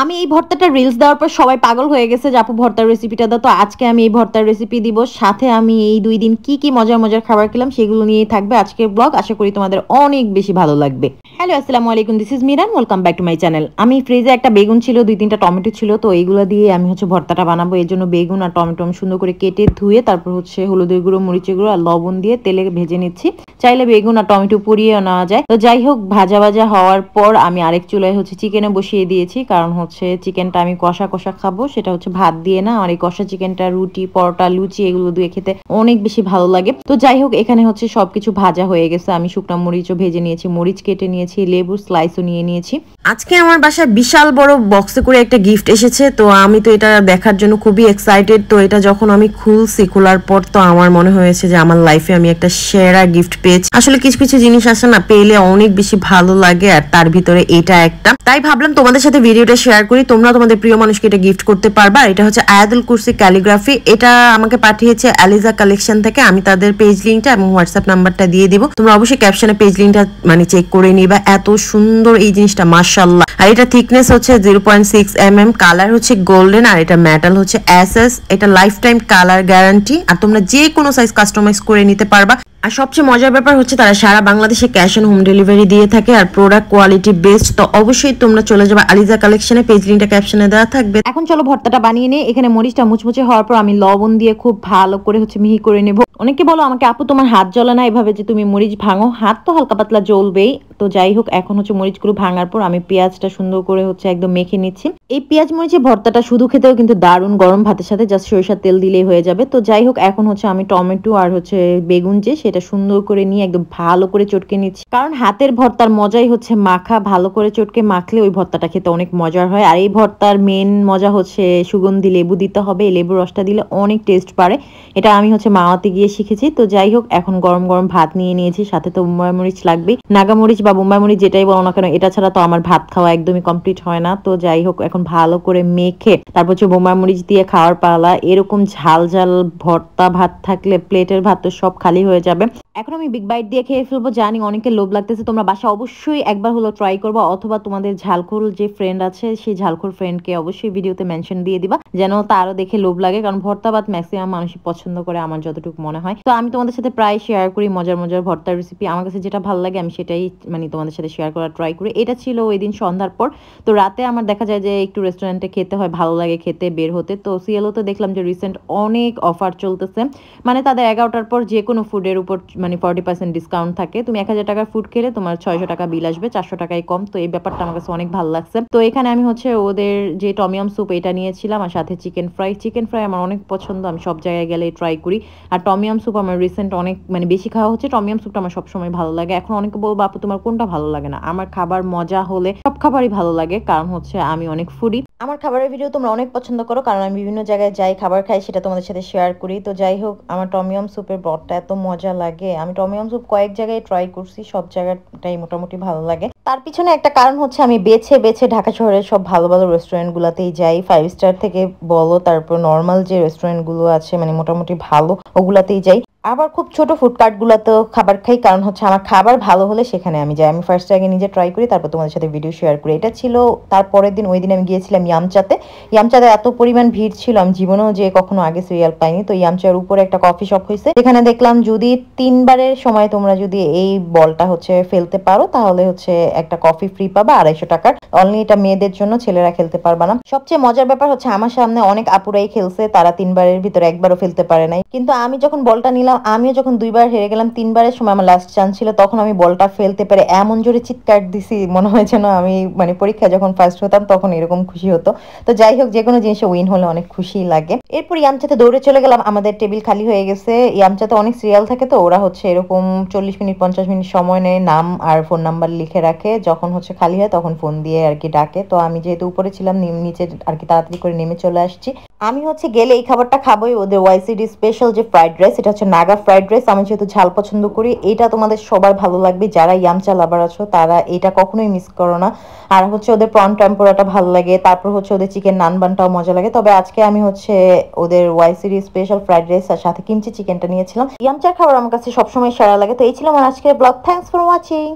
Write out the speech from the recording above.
আমি এই ভর্তাটা রিলস দেওয়ার পর সবাই পাগল হয়ে গেছে যে আপু ভর্তার রেসিপিটা দাও। তো আজকে আমি এই ভর্তার রেসিপি দিব, সাথে আমি এই 2 দিন কি কি মজার মজার খাবার খেলাম সেগুলো নিয়েই থাকবে আজকের ব্লগ। আশা করি তোমাদের অনেক বেশি ভালো লাগবে। হ্যালো, আসসালামু আলাইকুম, this is Miran, welcome back to my channel. আমি ফ্রিজে একটা বেগুন ছিল, 2-3টা টমেটো ছিল, তো এইগুলো দিয়ে আমি ভর্তাটা বানাবো। এর জন্য বেগুন আর টমেটো আমি সুন্দর করে কেটে ধুয়ে তারপর হলুদের গুঁড়ো, মরিচের গুঁড়ো আর লবণ দিয়ে তেলে ভেজে নিচ্ছি। চাইলে বেগুন আর টমেটো পুড়িয়ে নেওয়া যায়। তো যাই হোক, ভাজা ভাজা হওয়ার পর আমি আরেক চুলায় চিকেনে বসিয়ে দিয়েছি, কারণ চিকেনটা আমি কষা কষা খাবো, সেটা ভাত দিয়ে না। আর এই কষা চিকেনটা রুটি, পরোটা, লুচি এগুলো দিয়ে খেতে অনেক বেশি ভালো লাগে। তো যাই হোক, এখানে সবকিছু ভাজা হয়ে গেছে। আমি শুকনো মরিচও ভেজে নিয়েছি, মরিচ কেটে নিয়েছি, লেবুর স্লাইসও নিয়ে নিয়েছি। আজকে আমার বাসায় বিশাল বড় বক্সে করে একটা গিফট এসেছে, তো আমি তো এটা দেখার জন্য খুবই এক্সাইটেড। তো এটা যখন আমি খুলছি, খোলার পর তো আমার মনে হয়েছে যে আমার লাইফে আমি একটা সেরা গিফট পেয়েছি। আসলে কিছু কিছু জিনিস আসে না, পেলে অনেক বেশি ভালো লাগে, আর তার ভিতরে এটা একটা। তাই ভাবলাম তোমাদের সাথে ভিডিওটা শেয়ার করি, তোমরা তোমাদের প্রিয় মানুষকে এটা গিফট করতে পারবা। এটা আয়াতুল কুরসি ক্যালিগ্রাফি। এটা আমাকে পাঠিয়েছে আলিজা কালেকশন থেকে। আমি তাদের পেজ লিঙ্কটা এবং হোয়াটসঅ্যাপ নাম্বারটা দিয়ে দিব, তোমরা অবশ্যই ক্যাপশনে পেজ লিঙ্কটা চেক করে নিবা। এত সুন্দর এই জিনিসটা, মাশাআল্লাহ। আর এটা থিকনেস 0.6 mm, কালার গোল্ডেন, আর এটা মেটাল SS। এটা লাইফ টাইম কালার গ্যারান্টি, আর তোমরা যে কোনো সাইজ কাস্টমাইজ করে নিতে পারবা। আর সবচেয়ে মজার ব্যাপার তারা সারা বাংলাদেশে ক্যাশ অন হোম ডেলিভারি দিয়ে থাকে, আর প্রোডাক্ট কোয়ালিটি বেস্ট। তো অবশ্যই তোমরা চলে যাবে আলিজা কালেকশনে, পেজ লিংকটা ক্যাপশনে দেওয়া থাকবে। এখন চলো ভর্তাটা বানিয়ে নিই। এখানে মরিচটা মুচমুচে হওয়ার পর আমি লবণ দিয়ে খুব ভালো করে মিহি করে নেব। অনেকে বলো আমাকে, আপু তোমার হাত জ্বলে না এভাবে যে তুমি মরিচ ভাঙো? হাত তো হালকা পাতলা জ্বলবেই। তো যাই হোক, এখন মরিচগুলো ভাঙার পর আমি পেঁয়াজটা সুন্দর করে একদম মেখে নিচ্ছি। এই পেঁয়াজ মরিচের ভর্তাটা শুধু খেতেও কিন্তু দারুণ, গরম ভাতের সাথে জাস্ট সরিষার তেল দিলেই হয়ে যাবে। তো যাই হোক, এখন আমি টমেটো আর বেগুন সেটা সুন্দর করে নিয়ে একদম ভালো করে চটকে নিচ্ছি, কারণ হাতের ভর্তার মজাই মাখা। ভালো করে চটকে মাখলে ওই ভর্তাটা খেতে অনেক মজার হয়। আর এই ভর্তার মেন মজা সুগন্ধি লেবু দিতে হবে। এই লেবুর রসটা দিলে অনেক টেস্ট বাড়ে। এটা আমি মাওয়াতে গিয়ে শিখেছি। তো যাই হোক, এখন গরম গরম ভাত নিয়ে নিয়েছি, সাথে তো বোম্বাই মরিচ লাগবেই। নাগামরিচ বা বোম্বাই মরিচ যেটাই বলো না কেন, এটা ছাড়া তো আমার ভাত খাওয়া একদমই কমপ্লিট হয় না। তো যাই হোক, এখন ভালো করে মেখে তারপর বোম্বাই মরিচ দিয়ে খাওয়ার পালা। এরকম ঝাল ঝাল ভর্তা ভাত থাকলে প্লেটের ভাত তো সব খালি হয়ে যাবে। এখন আমি বিগ বাইট দিয়ে খেয়ে ফেলবো। জানি অনেকে লোভ লাগতেছে, তোমরা বাসা অবশ্যই একবার হলো ট্রাই করবো, অথবা তোমাদের ঝালখোর যে ফ্রেন্ড আছে সেই ঝালখোর ফ্রেন্ডকে অবশ্যই ভিডিওতে মেনশন দিয়ে দিবা, যেন তারও দেখে লোভ লাগে। কারণ ভর্তা ভাত ম্যাক্সিমাম মানুষই পছন্দ করে, আমার যতটুকু মনে হয়। তো আমি তোমাদের সাথে প্রায় শেয়ার করি মজার মজার ভর্তার রেসিপি। আমার কাছে যেটা ভালো লাগে আমি সেটাই তোমাদের সাথে শেয়ার করার ট্রাই করি। এটা ছিল ওই দিন সন্ধ্যার পর। তো রাতে আমার দেখা যায় যে একটু রেস্টুরেন্টে খেতে হয়, ভালো লাগে খেতে, বের হতে। তো সিএলওতে দেখলাম যে রিসেন্ট অনেক অফার চলতেছে। তাদের 11টার পর যে কোনো ফুডের উপর 40% ডিসকাউন্ট থাকে। তুমি 1000 টাকার ফুড খেলে তোমার 600 টাকা বিল আসবে, 400 টাকায় কম। তো এই ব্যাপারটা আমার কাছে অনেক ভালো লাগছে। তো এখানে আমি ওদের যে টমিয়াম স্যুপ এটা নিয়েছিলাম, আর সাথে চিকেন ফ্রাই আমার অনেক পছন্দ, আমি সব জায়গায় গেলে ট্রাই করি। আর টমিয়াম স্যুপ আমার রিসেন্ট অনেক বেশি খাওয়া হচ্ছে। টমিয়াম স্যুপটা আমার সবসময় ভালো লাগে। এখন অনেকে বলবো, আপু তোমার কোনটা ভালো লাগে না? আমার খাবার মজা হলে সব খাবারই ভালো লাগে, কারণ আমি অনেক ফুডি। আমার খাবারের ভিডিও তোমরা অনেক পছন্দ করো, কারণ আমি বিভিন্ন জায়গায় যাই, খাবার খাই, সেটা তোমাদের সাথে শেয়ার করি। তো যাই হোক, আমার টমিয়াম স্যুপের ব্রথটা এত মজা লাগে। আমি টমিয়াম স্যুপ কয়েক জায়গায় ট্রাই করছি, সব জায়গাটাই মোটামুটি ভালো লাগে। তার পিছনে একটা কারণ আমি বেছে বেছে ঢাকা শহরের সব ভালো ভালো রেস্টুরেন্ট গুলাতেই যাই। 5 স্টার থেকে বলো, তারপর নর্মাল যে রেস্টুরেন্ট গুলো আছে মোটামুটি ভালো, ওগুলাতেই যাই। আবার খুব ছোট ফুডকার্ট গুলাতেও খাবার খাই, কারণ আমার খাবার ভালো হলে সেখানে আমি যাই। আমি ফার্স্ট আগে নিজে ট্রাই করি, তারপর তোমাদের সাথে ভিডিও শেয়ার করি। এটা ছিল তারপরের দিন। ওই দিন আমি গিয়েছিলাম ইয়ামচাতে। ইয়ামচাতে এত পরিমাণ ভিড় ছিল, আমি জীবনেও যে কখনো আগে সিরিয়াল পাইনি। তো ইয়ামচার উপরে একটা কফি শপ হয়েছে, সেখানে দেখলাম যদি 3বারের সময় তোমরা যদি এই বলটা ফেলতে পারো, তাহলে একটা কফি ফ্রি পাবা 250 টাকার। অনলি এটা মেয়েদের জন্য, ছেলেরা খেলতে পারবা না। সবচেয়ে মজার ব্যাপার আমার সামনে অনেক আপুরাই খেলছে, তারা 3বারের ভিতরে একবারও ফেলতে পারে নাই। কিন্তু আমি যখন বলটা নিলাম, আমিও যখন 2বার হেরে গেলাম, 3বারের সময় আমার লাস্ট চান্স ছিল, তখন আমি বলটা ফেলতে পেরে এমন জোরে চিৎকার দিছি, মনে হয় যেন আমি পরীক্ষা যখন ফার্স্ট হতাম তখন এরকম খুশি হতো। তো যাই হোক, যে কোনো জিনিসে উইন হলে অনেক খুশি লাগে। এরপর ইয়ামচাতে দৌড়ে চলে গেলাম, আমাদের টেবিল খালি হয়ে গেছে। ইয়ামচাতে অনেক সিরিয়াল থাকে, তো ওরা এরকম 40 মিনিট 50 মিনিট সময় নেয়, নাম আর ফোন নাম্বার লিখে রাখে। যখন খালি হয় তখন ফোন দিয়ে আর কি ডাকে। তো আমি যেহেতু উপরে ছিলাম, নিচে আর কি তাড়াতাড়ি করে নেমে চলে আসছি। আমি গেলে এই খাবারটা খাবোই, ওদের ওয়াইসিডি স্পেশাল যে ফ্রাইড রাইস, এটা নাগা ফ্রাইড রাইস। আমি যেহেতু ঝাল পছন্দ করি, এটা তোমাদের সবার ভালো লাগবে। যারা ইয়ামচা লাভার আছো তারা এটা কখনোই মিস করো না। আর ওদের প্রন টেম্পোরাটা ভালো লাগে, তারপর ওদের চিকেন নান বানটাও মজা লাগে। তবে আজকে আমি ওদের ওয়াইসিডি স্পেশাল ফ্রাইড রাইস আর সাথে কিমচি চিকেনটা নিয়েছিলাম। ইয়ামচার খাবার আমার কাছে সবসময় সেরা লাগে। তো এই ছিল আমার আজকের ব্লগ। Thanks for watching.